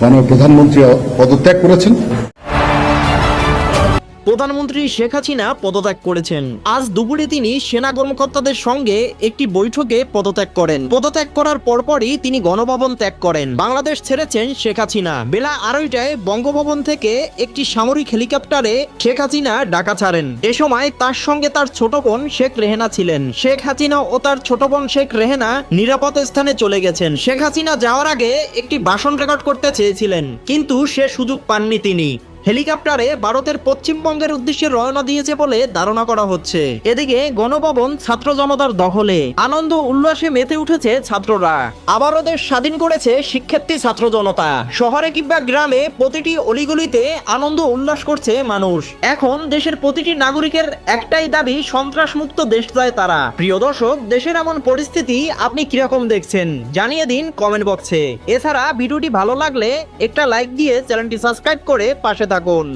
মাননীয় প্রধানমন্ত্রী পদত্যাগ করেছেন। প্রধানমন্ত্রী শেখ হাসিনা পদত্যাগ করেছেন। আজ দুপুরে তিনি সেনা কর্মকর্তাদের সঙ্গে একটি বৈঠকে পদত্যাগ করেন। পদত্যাগ করার পরপরই তিনি গণভবন ত্যাগ করেন। বাংলাদেশ ছেড়েছেন শেখ হাসিনা। বেলা 2:30টায় বঙ্গভবন থেকে একটি সামরিক হেলিকপ্টারে শেখ হাসিনা ঢাকা ছাড়েন। এ সময় তার সঙ্গে তার ছোট বোন শেখ রেহেনা ছিলেন। শেখ হাসিনা ও তার ছোট বোন শেখ রেহেনা নিরাপদ স্থানে চলে গেছেন। শেখ হাসিনা যাওয়ার আগে একটি ভাষণ রেকর্ড করতে চেয়েছিলেন, কিন্তু সে সুযোগ পাননি। তিনি হেলিকপ্টারে ভারতের পশ্চিমবঙ্গের উদ্দেশ্যে রওনা দিয়েছে বলে ধারণা করা হচ্ছে। এদিকে গণভবন ছাত্র জনতার দখলে। আনন্দ উল্লাসে মেতে উঠেছে ছাত্ররা। আবারও দেশ স্বাধীন করেছে শিক্ষার্থী ছাত্র জনতা। শহরে কিংবা গ্রামে প্রতিটি অলিগলিতে আনন্দ উল্লাস করছে মানুষ। এখন দেশের প্রতিটি নাগরিকের একটাই দাবি, সন্ত্রাসমুক্ত দেশ চায় তারা। প্রিয় দর্শক, দেশের এমন পরিস্থিতি আপনি কিরকম দেখছেন জানিয়ে দিন কমেন্ট বক্সে। এছাড়া ভিডিওটি ভালো লাগলে একটা লাইক দিয়ে চ্যানেলটি সাবস্ক্রাইব করে পাশে থাকুন।